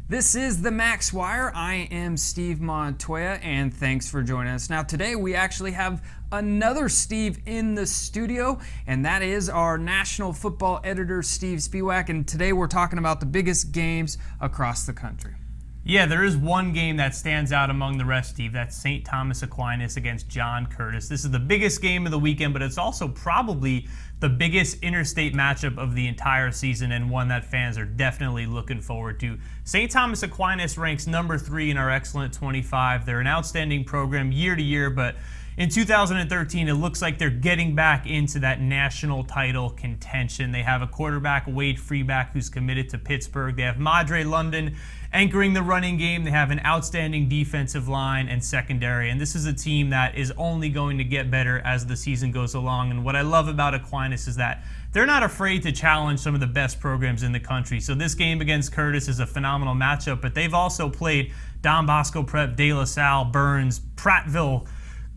This is the MaxWire. I am Steve Montoya, and thanks for joining us. Now, today we actually have another Steve in the studio, and that is our national football editor, Steve Spiewak. And today we're talking about the biggest games across the country. Yeah, there is one game that stands out among the rest, Steve. That's St. Thomas Aquinas against John Curtis. This is the biggest game of the weekend, but it's also probably the biggest interstate matchup of the entire season, and one that fans are definitely looking forward to. St. Thomas Aquinas ranks number 3 in our Excellent 25. They're an outstanding program year to year, but in 2013, it looks like they're getting back into that national title contention. They have a quarterback, Wade Freeback, who's committed to Pittsburgh. They have Madre London anchoring the running game. They have an outstanding defensive line and secondary. And this is a team that is only going to get better as the season goes along. And what I love about Aquinas is that they're not afraid to challenge some of the best programs in the country. So this game against Curtis is a phenomenal matchup, but they've also played Don Bosco Prep, De La Salle, Burns, Prattville,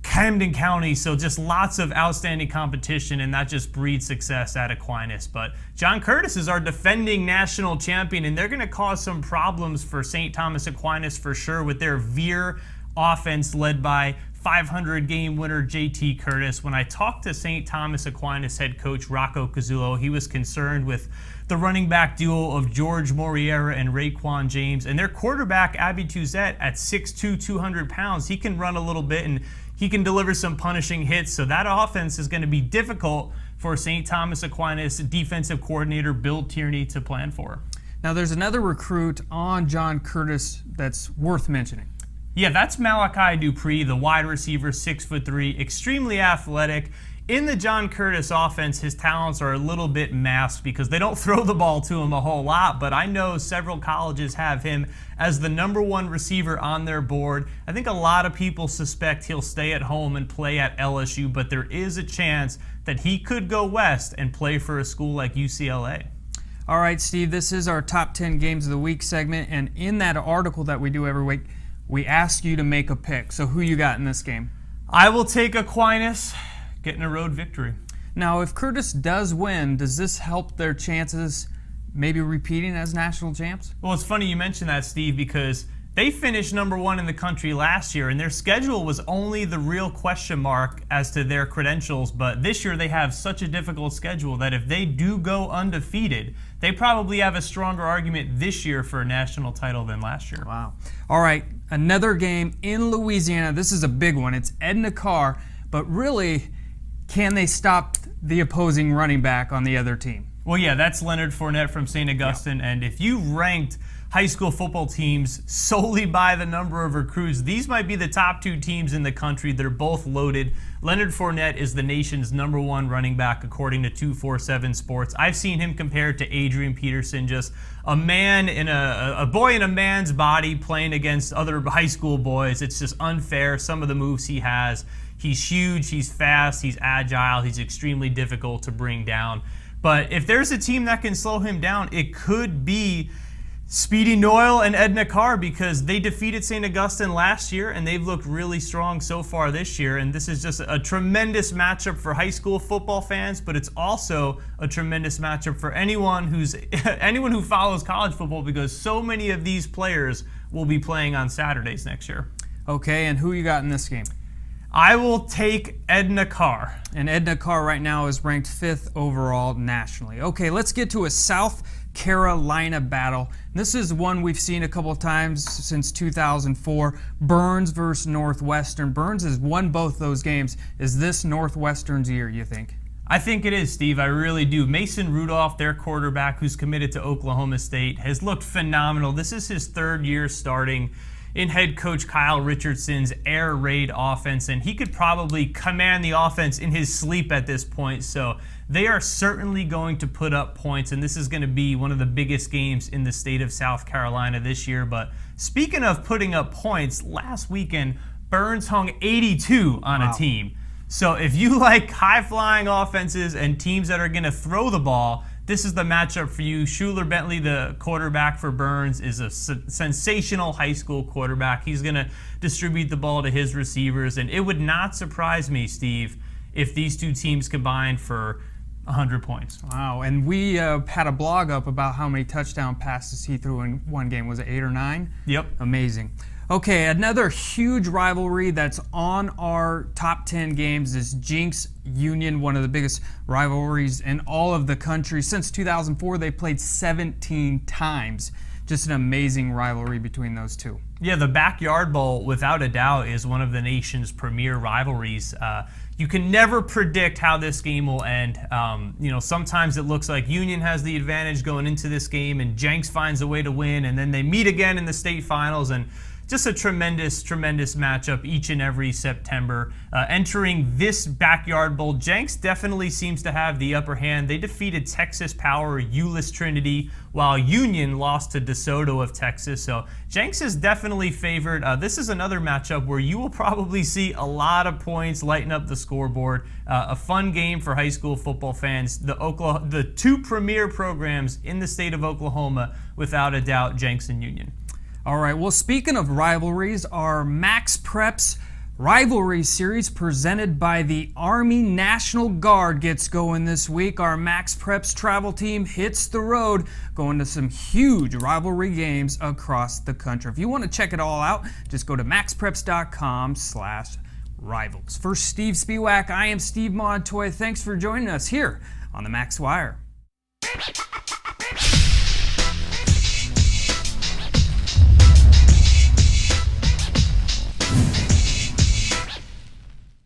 Camden County, so just lots of outstanding competition, and that just breeds success at Aquinas. But John Curtis is our defending national champion, and they're going to cause some problems for St. Thomas Aquinas for sure with their Veer offense led by 500 game winner JT Curtis. When I talked to St. Thomas Aquinas head coach Rocco Cazzullo, he was concerned with the running back duo of George Moriera and Raekwon James, and their quarterback Abby Tuzette at 6'2", 200 pounds. He can run a little bit, and he can deliver some punishing hits, so that offense is going to be difficult for St. Thomas Aquinas defensive coordinator Bill Tierney to plan for. Now, there's another recruit on John Curtis that's worth mentioning. Yeah, that's Malachi Dupree, the wide receiver, 6'3", extremely athletic. In the John Curtis offense, his talents are a little bit masked because they don't throw the ball to him a whole lot, but I know several colleges have him as the #1 receiver on their board. I think a lot of people suspect he'll stay at home and play at LSU, but there is a chance that he could go west and play for a school like UCLA. All right, Steve, this is our top 10 games of the week segment, and in that article that we do every week, we ask you to make a pick. So who you got in this game? I will take Aquinas, getting a road victory. Now, if Curtis does win, does this help their chances maybe repeating as national champs? Well, it's funny you mention that, Steve, because they finished #1 in the country last year, and their schedule was only the real question mark as to their credentials. But this year they have such a difficult schedule that if they do go undefeated, they probably have a stronger argument this year for a national title than last year. Wow. All right, another game in Louisiana. This is a big one. It's Edna Carr, but really, can they stop the opposing running back on the other team? Well, yeah, that's Leonard Fournette from St. Augustine, Yep. And if you ranked high school football teams solely by the number of recruits, these might be the top 2 teams in the country. They're both loaded. Leonard Fournette is the nation's #1 running back according to 247 Sports. I've seen him compared to Adrian Peterson, just a man in a boy in a man's body playing against other high school boys. It's just unfair, some of the moves he has. He's huge, he's fast, he's agile, he's extremely difficult to bring down. But if there's a team that can slow him down, it could be Speedy Noyle and Edna Carr, because they defeated St. Augustine last year and they've looked really strong so far this year. And this is just a tremendous matchup for high school football fans, but it's also a tremendous matchup for anyone who follows college football, because so many of these players will be playing on Saturdays next year. Okay, and who you got in this game? I will take Edna Carr. And Edna Carr right now is ranked 5th overall nationally. Okay, let's get to a South Carolina battle. This is one we've seen a couple of times since 2004. Burns versus Northwestern. Burns has won both those games. Is this Northwestern's year, you think? I think it is, Steve. I really do. Mason Rudolph, their quarterback who's committed to Oklahoma State, has looked phenomenal. This is his 3rd year starting in head coach Kyle Richardson's air raid offense, and he could probably command the offense in his sleep at this point. So they are certainly going to put up points, and this is going to be one of the biggest games in the state of South Carolina this year. But speaking of putting up points, last weekend Burns hung 82 on a team. So if you like high-flying offenses and teams that are going to throw the ball, this is the matchup for you. Schuler Bentley, the quarterback for Burns, is a sensational high school quarterback. He's going to distribute the ball to his receivers, and it would not surprise me, Steve, if these two teams combined for 100 points. Wow, and we had a blog up about how many touchdown passes he threw in one game. Was it 8 or 9? Yep. Amazing. Okay, another huge rivalry that's on our top 10 games is Jenks Union, one of the biggest rivalries in all of the country. Since 2004, they played 17 times. Just an amazing rivalry between those two. Yeah, the Backyard Bowl, without a doubt, is one of the nation's premier rivalries. You can never predict how this game will end. Sometimes it looks like Union has the advantage going into this game, and Jenks finds a way to win, and then they meet again in the state finals, and just a tremendous, tremendous matchup each and every September. Entering this Backyard Bowl, Jenks definitely seems to have the upper hand. They defeated Texas Power Euless Trinity, while Union lost to DeSoto of Texas. So Jenks is definitely favored. This is another matchup where you will probably see a lot of points lighting up the scoreboard. A fun game for high school football fans. The two premier programs in the state of Oklahoma, without a doubt, Jenks and Union. All right, well, speaking of rivalries, our MaxPreps rivalry series presented by the Army National Guard gets going this week. Our MaxPreps travel team hits the road, going to some huge rivalry games across the country. If you want to check it all out, just go to maxpreps.com/rivals. For Steve Spiewak, I am Steve Montoya. Thanks for joining us here on the MaxWire.